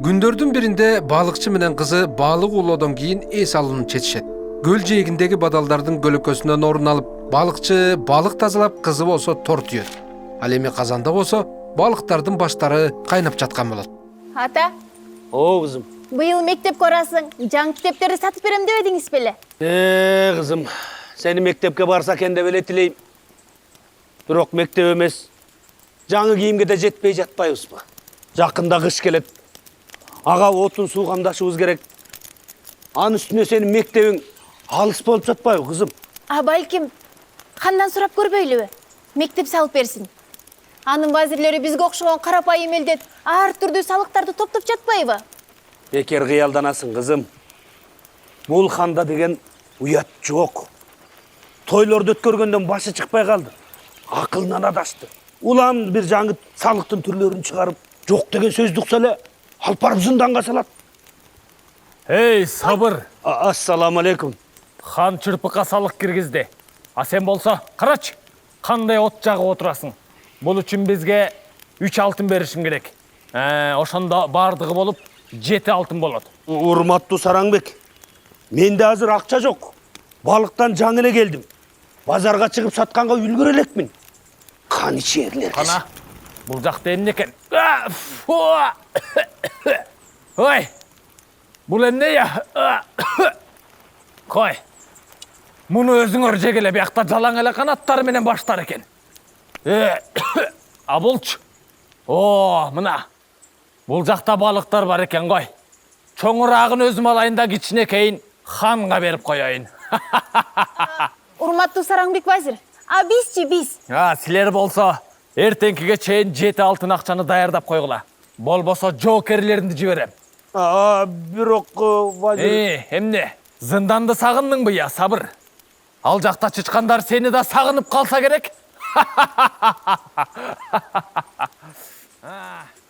Күндөрдүн биринде балыкчы менен кызы балык улоодон кийин эс алууну чечишет. Көл жээгиндеги бадалдардын көлөкөсүнөн орун алып, балыкчы балык тазалап, кызы болсо тор түйөт. Ал эми казанда болсо балыктардын баштары кайнап жаткан болот. Ата, Кызым. быйыл мектеп көрасың, жаңы китептерди сатып берем дебедиңиз беле? Кызым, сени мектепке барса экен деп эле тилейм. Бирок мектеп эмес, жаңы кийимге да жетпей жатпайбызбы? Жакында кыш келет. Ага отун суу камдашыбыз керек. Анын үстүнө сенин мектебиң алыс болуп жатпайбы, кызым? Балким, кандан сурап көрбөйлүбү? Мектеп салып берсин. Анын вазирлери бизге окшогон карапайым элден ар түрдүү салыктарды топтоп жатпайбы? Бекер кыялданасың, кызым. Бул ханда деген уят жок. Тойлорду өткөргөндөн башы чыкпай калды. Акылынан адашты. Улам бир жаңы салыктын түрлөрүн чыгарып, жок деген сөз дукса эле алып барып зынданга салат. Эй, сабыр! Ассаламу алейкум. Хан чырпыкка салык киргизди. А сен болсо, карачы, кандай от жагып отурасың. Бул үчүн бизге 3 алтын беришиң керек. Ошондо бардыгы болуп 7 алтын болот. Урматтуу Сараңбек, менде азыр акча жок. Балыктан жаңы эле келдим. Базарга чыгып сатканга үлгүрө элекмин. Кан ичерлер. Кана, бул жакта эмне экен? Ой, бул эмне я? Кой, муну өзүңөр жегеле, биякта жалаң эле канаттары менен баштар экен. А булчу? Мына. Бул жакта балыктар бар экен кой. Чоңураагын өзүм алайын да кичинекейин ханга берип коёюн. Урматтуу Сараңбек вазир, биз. Силер болсо, эртеңкиге чейин 7 алтын акчаны даярдап койгула. Болбосо жоокерлеринди жиберем. Бирок вазир... Эмне? Зынданды сагындыңбы я, сабыр? Ал жакта чычкандар сени да сагынып калса керек.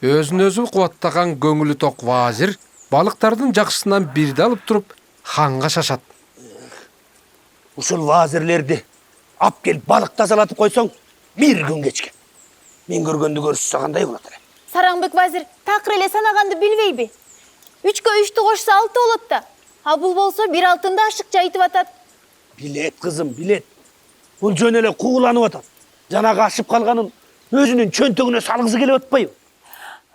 Өзүн өзү кубаттаган көңүлү ток вазир балыктардын жакшысынан бирди алып туруп ханга шашат. Ушул вазирлерди ап келип балык тазалатып койсоң, бир күн кечке. Мен көргөндү көрүшсө кандай болот эле? Сараңбек вазир такыр эле санаганды билбейби? 3-кө 3'tü кошсо 6 болот да. А бул болсо 1 алтынды ашыкча айтып атат. Билет, кызым, билет. Бул жөн эле кууланып атат. Жанагы ашып калганын өзүнүн чөнтөгүнө салгысы келип атпайбы?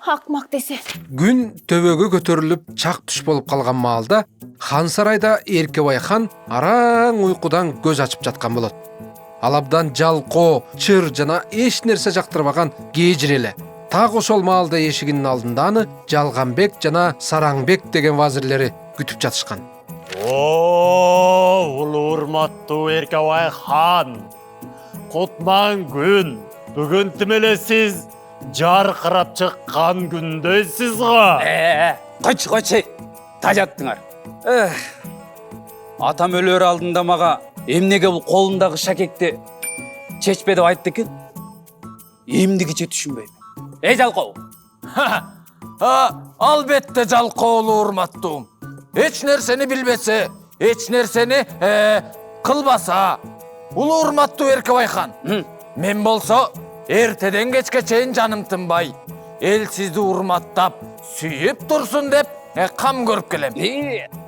Акмак десе. Күн төбөгө көтөрүлүп чак түш болуп калган маалда хан сарайда Эркебай хан араң уйкудан көз ачып жаткан болот. Ал абдан жалкоо, чыр жана эч нерсе жактырбаган кежир эле. Так ошол маалда эшигинин алдында аны Жалганбек жана Сараңбек деген вазирлери күтүп жатышкан. Улуу урматтуу Эркебай хан. Кутман күн. Бүгүн тим эле сиз жаркырап чыккан күндөйсүз го. Койчу, тажаттыңар. Атам өлөр алдында мага эмнеге бул колундагы шакекти чечпе деп айтты экен? Эмдигиче түшүнбөйм. Жалкоо. Албетте жалкоолуу урматтуум. Эч нерсени билбесе, эч нерсени кылбаса. Улуу урматтуу Эркебай хан. Мен болсо эртеден кечке чейин жаным тынбай, эл сизди урматтап, сүйүп турсун деп кам көрүп келем.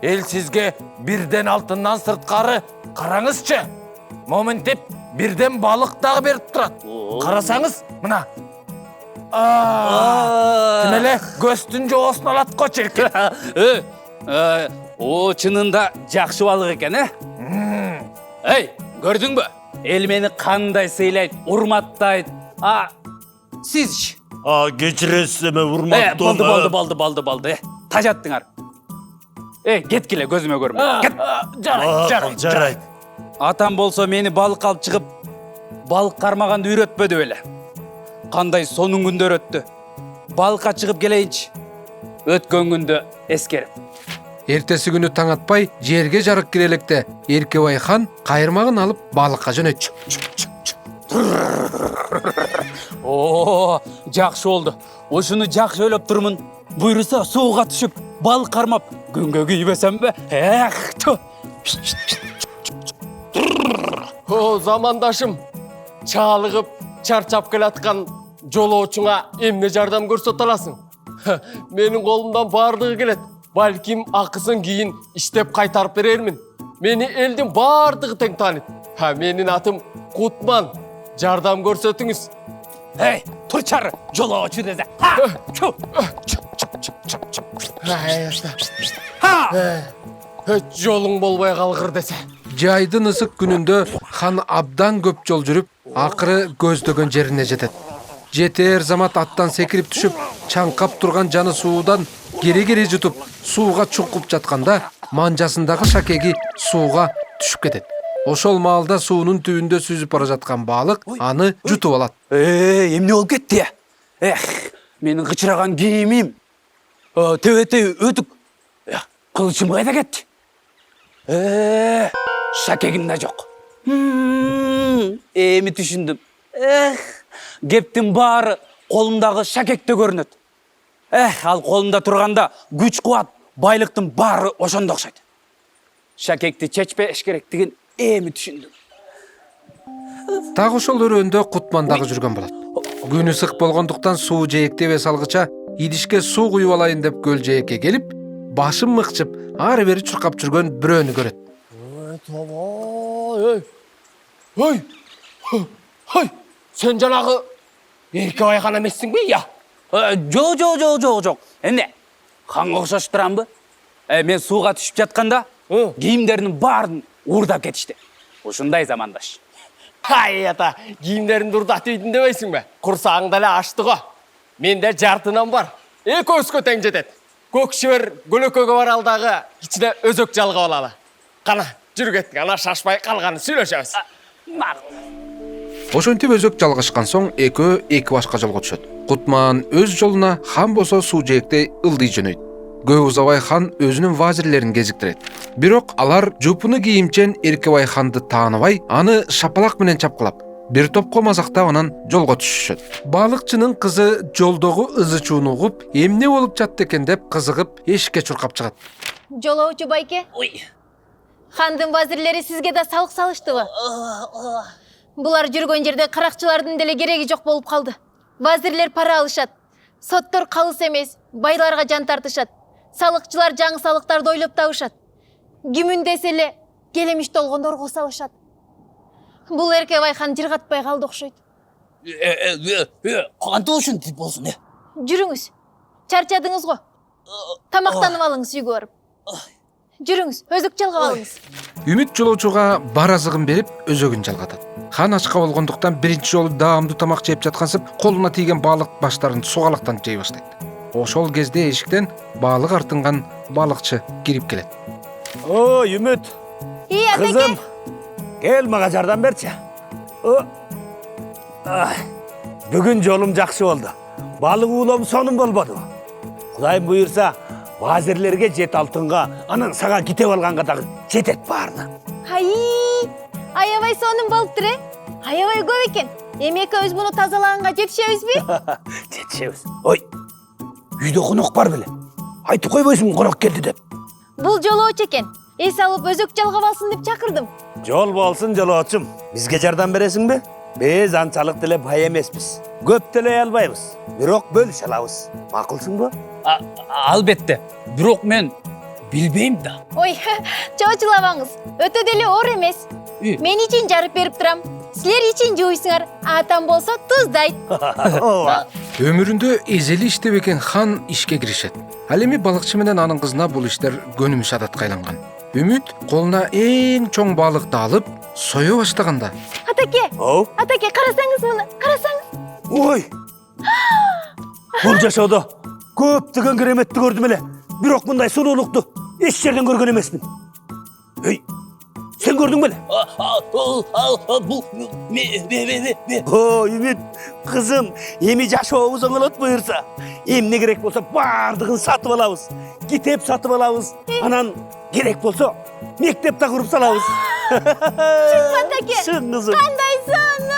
Эл сизге бирден алтындан сырткары караңызчы. Моментип бирден балык дагы берип турат. Карасаңыз, мына. Тим эле көстүн жоосун алат го чиркин. О, чынында жакшы балык экен, көрдүңбү? Эл мени кандай сыйлайт, урматтайт. Сизчи? Кечиресиз эме урматтуу. Болду. Тажаттыңар. Кеткиле, көзүмө көрмө. Кет. Жарайт. Атам болсо мени балык алып чыгып, балык кармаганды үйрөтпөдү беле. Кандай сонун күндөр өттү. Балыкка чыгып келейинчи. Өткөн күндө эскерип. Эртеси күнү таң атпай жерге жарык кире электе Эркебай хан кайырмагын алып балыкка жөнөтчү. Жакшы болду. Ушуну жакшы ойлоп турмун. Буйруса сууга түшүп, балык кармап, күнгө күйбөсөмбү? Замандашым, чалыгып, чарчап келаткан жолоочуңа эмне жардам көрсөтө аласың? Менің қолымдан бардығы келет. Балким ақысын кейін іштеп қайтарып берермін. Мені елдің бардығы тең танит. Менің атым Кутман. Жардам көрсөтүңүз. Ей, тұр чары, жолаушы десе. Жолың болбай қалғыр десе. Жайдын ысык күнүндө хан абдан көп жол жүрүп, акыры көздөгөн жерине жетет. Жетер замат аттан секирип түшүп, чаңкап турган жаны суудан кери жутуп, сууга чукуп жатканда манжасындагы шакеги сууга түшүп кетет. Ошол маалда суунун түбүндө сүзүп бара жаткан балык аны жутуп алат. Эмне болуп кетти я? Менин кычыраган кийимим. Төбөтөй өтүк. Кылычым кайда кетти? Шакегим да жок. Эми түшүндүм. Кептин баары колумдагы шакекте көрүнөт. Ал колумда турганда күч кубат, байлыктын баары ошондо окшойт. Шакекти чечпеш керектигин эми түшүндүм. Так ошол өрөөндө Кутман дагы жүргөн болот. Күн ысык болгондуктан суу жээктебе салгыча идишке суу куюп алайын деп көл жээкке келип, башын мыкчып, ары бери чуркап жүргөн бирөөнү көрөт. Сен жанагы Эркебай хан эмессиңби, я? Жок. Эмне? Канга окшош турамбы? Мен сууга түшүп жатканда кийимдеринин баарын уурдап кетишти. Ушундай замандаш. Ата, кийимдерин урдатып ийдин дебейсиң бе? Курсагың деле ачты го. Менде жартынан бар. Экөөбүзгө тең жетет. Көк шибер көлөкөгө бар алдагы ичине өзөк жалгап алалы. Кана, жүрүп кеттик, ана шашпай калганын сүйлөшөбүз. Ошентип өзөк жалгашкан соң экөө эки башка жолго түшөт. Кутман өз жолуна, хан болсо суу жээкте ылдый жөнөйт. Көп узабай хан өзүнүн вазирлерин кезиктирет. Бирок алар жупуну кийимчен Эркебай ханды тааныбай, аны шапалак менен чапкылап, бир топко мазактап анан жолго түшүшөт. Балыкчынын кызы жолдогу ызы чууну угуп, эмне болуп жатты экен деп кызыгып эшикке чуркап чыгат. Жолоочу байке. Хандын вазирлери сизге да салык салыштыбы? Булар жүргөн жерде каракчылардын деле кереги жок болуп калды. Вазирлер пара алышат. Соттор калыс эмес, байларга жан тартышат. Салыкчылар жаңы салыктарды ойлоп табышат. Кимин десе эле келемиш толгондорго салышат. Бул Эркебай хан жыргатпай калды окшойт. Кантип ушинтип болсун, Жүрүңүз. Чарчадыңыз го. Тамактанып алыңыз үйгө барып. Жүрүңүз, өзөк жалгап алыңыз. Үмүт жолоочуга бар азыгын берип, өзөгүн жалгатат. Хан ачка болгондуктан биринчи жолу даамдуу тамак жеп жаткансып, колуна тийген балык баштарын сугалактан жей баштайт. Ошол кезде эшиктен балык артынган балыкчы кирип келет. Ой, Үмүт. Кызым, кел мага жардам берчи. Бүгүн жолум жакшы болду. Балык уулом сонун болбоду. Кудайым буйрса, вазирлерге 7 алтынга, анан сага китеп алганга дагы жетет баарына. Аябай сонун болуптур, Аябай көп экен. Эми экөөбүз муну тазалаганга жетишебизби? Жетишебиз. Ой, үйдө конок бар беле? Айтып койбойсуң конок келди деп. Бул жолоочу экен. Эс алып өзөк жалгап алсын деп чакырдым. Жол болсун жолоочум. Бизге жардам бересиңби? Биз анчалык деле бай эмеспиз. Көп деле албайбыз. Бирок бөлүшө алабыз. Макулсуңбу? Албетте. Бирок мен билбейм да. Ой, чоочулабаңыз. Өтө деле оор эмес. Мен үчүн жарып берип турам. Силер үчүн жуйсуңар. Атам болсо туздайт. Өмүрүндө эзели иштебеген хан ишке киришет. Ал эми балыкчы менен анын кызына бул иштер көнүмүш адатка айланган. Үмүт колуна эң чоң балыкты алып, сое баштаганда. Атаке, карасаңыз муну, карасаңыз. Ой! Бул жашоодо көптөгөн кереметти көрдүм эле. Бирок мындай сонолукту эч жерден көргөн эмесмин. Эй, сен көрдүң беле? Бул Үмүт, кызым, эми жашообуз оңолот буйрса. Эмне керек болсо бардыгын сатып алабыз. Китеп сатып алабыз. Анан керек болсо мектеп да куруп салабыз. Атаке, Шын кызым. кандай сонун.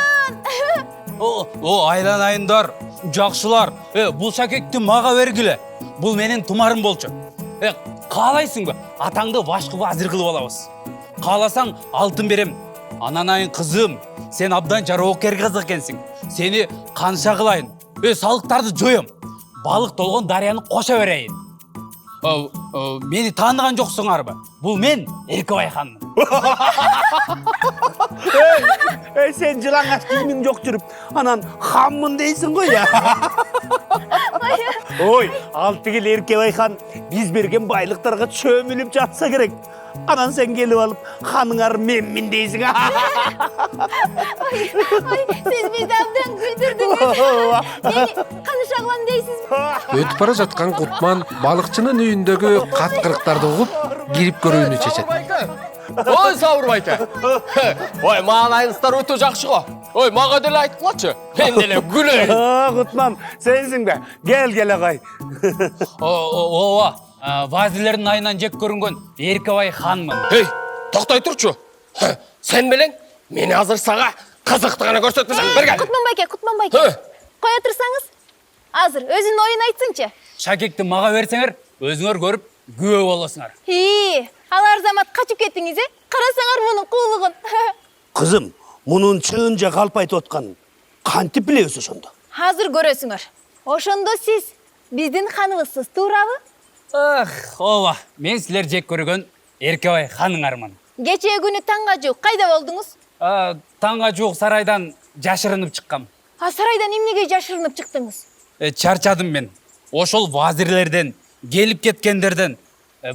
Айланайындар, жакшылар. Бул шакекти мага бергиле. Бул менин тумарым болчу. Каалайсыңбы? Атаңды башкы вазир кылып алабыз. Кааласаң алтын берем. Ананайын кызым, сен абдан жароокер кыз экенсиң. Сени канча кылайын? Салыктарды жоем. балық толған дарияны қоша берейін. Мені таныған жоқсыңар ба? Бұл мен Еркебай ханмын. Сен жылаңаш кийимиң жоқ жүріп, анан ханмын дейсің ғой я. Ой, ал тигил Еркебай хан биз берген байлықтарға чөмүлүп жатса керек. Анан сен келіп алып, ханыңар менмин дейсің. Сіз бізді абдан күлдірдіңіз. Мені қаныш ағылам дейсіз бе? Өтіп бара жатқан Кутман балықчының үйіндегі қатқырықтарды ұғып, кирип көрүүнү чечет. Ой, Сауыр байке. Ой, маған айныстар өте жақшы ғой. Ой, маға деле айтқылачы. Мен деле күлейін. Кутман, сенсің бе? Кел ағай. Ооба, вазирлердің айынан жек көрінген Еркебай ханмын. Ей, тоқтай тұрчу. Сен білең, мені азыр саға қызықты ғана көрсетмесең, бір кәл. Кутман байке. Қоя тұрсаңыз, азыр өзін ойын айтсынчы. Шакекті маға берсеңер, өзіңер көріп, күе боласыңар. Ал Арзамат қачып кеттіңіз, қарасаңар мұның қулығын. Қызым, мұның чынжа қалпайт отқан қантип білесіз ошондо? Азыр көресіңер. Ошондо сіз біздің ханыбызсыз, туурабы? Ооба, мен сілер жек көрген Еркебай ханыңармын. Кечээ күнү таңга жуuk кайда болдуңуз? Таңға жуық сарайдан жашырынып шыққам. Сарайдан эмнеге жашырынып чыктыңыз? Чарчадым мен. Ошол вазирлерден, келіп кеткендерден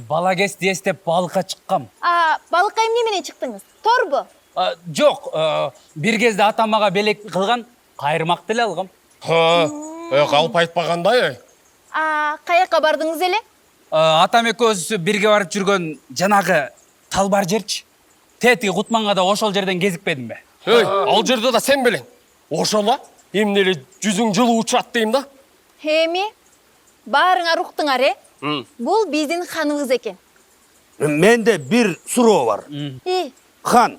бала кести эстеп балыққа шыққам. Балыкка эмне менен чыктыңыз? Торбу? Жоқ, бир кезде атамаға белек қылған қайырмақ деле алғам. Қалып айтпағандай, Каяка бардыңыз эле? Атам экөөбүз бирге барып жүргөн жанагы талбар жерчи. Тети Кутманга да ошол жерден кезикпедим бе? ал жерде да сен білең. Ошола, эмнеле жүзүң жылы учат дейм да? Эми, баарыңар уктуңар, Бул биздин ханыбыз экен. Менде bir суроо бар. Хан,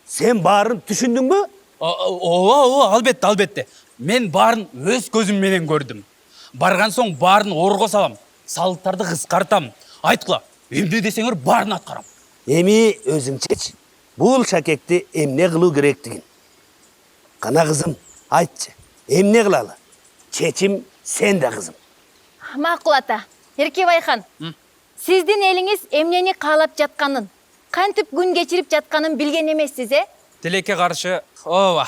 сен барын түшүндүң бө? Ооба, албетте. Мен барын өз көзүм менен көрдүм. Барган соң барын орго салам, салыктарды кыскартам. Айткыла, эмне десеңер барын аткарам. Эми өзүң чеч. Бул шакекти эмне кылуу керектигин. Кана кызым, айтчы. Эмне кылалы? Чечим сенде кызым. Макул ата, Еркебай хан. Сиздин элиңиз эмнени каалап жатканын, кантип күн кечирип жатканын билген эмессиз, Тилекке каршы, ооба.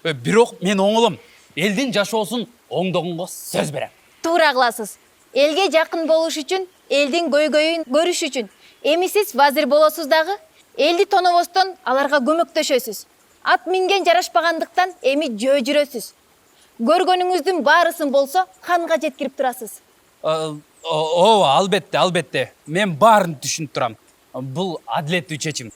Бирок мен оңолом. Элдин жашоосун оңдогонго сөз берем. Туура кыласыз. Элге жакын болуш үчүн, элдин көйгөйүн көрүш үчүн. Эми сиз вазир болосуз дагы, элди тонобостон аларга көмөктөшөсүз. Ат минген жарашпагандыктан эми жөө жүрөсүз. Көргөнүңүздүн баарысын болсо, ханга жеткирип турасыз. Ооба, албетте. Мен баарын түшүнүп турам. Бул адилеттүү чечим.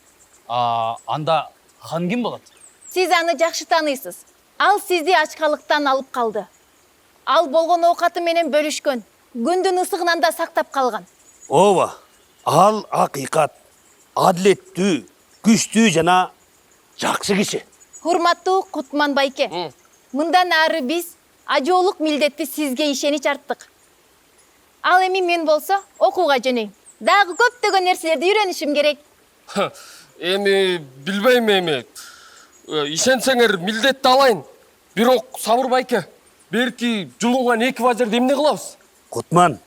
Анда хан ким болот? Сиз аны жакшы тааныйсыз. Ал сизди ачкалыктан алып калды. Ал болгон оокаты менен бөлүшкөн. Күндүн ысыгынан да сактап калган. Ооба, ал акыйкат, адилеттүү, күчтүү жана жакшы киши. Урматтуу Кутман байке. Мындан ары биз ажоолук милдетти сизге ишенич арттык. Ал эми мен болсо окууга жөнөйм. Дагы көптөгөн нерселерди үйрөнүшүм керек. Эми билбейм эми. Ишенсеңер милдетти алайын. Бирок Сабыр байке, берки жулунган 2 вазирди эмне кылабыз? Кутман,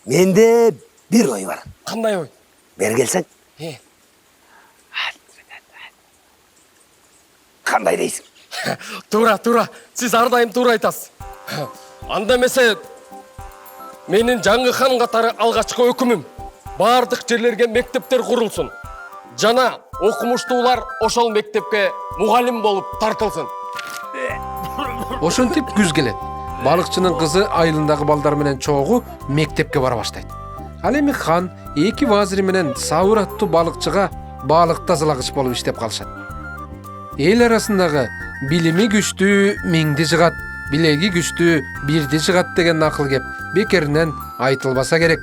менде bir ой бар. Кандай ой? Бер келсең. Кандай дейсиң? Тура. Сиз ар дайым туура айтасыз. Анда эмесе менин жаңы хан катары алгачкы өкүмүм. Бардык жерлерге мектептер курулсун. Жана окумуштуулар ошол мектепке мугалим болуп тартылсын. Ошентип күз келет. Балыкчынын кызы айылындагы балдар менен чогуу мектепке бара баштайт. Ал эми хан 2 вазири менен Сауыр аттуу балыкчыга балык тазалагыч болуп иштеп калышат. Эл арасындагы билими күчтүү миңди жыгат, билеги күчтүү бирди жыгат деген акыл кеп бекеринен айтылбаса керек.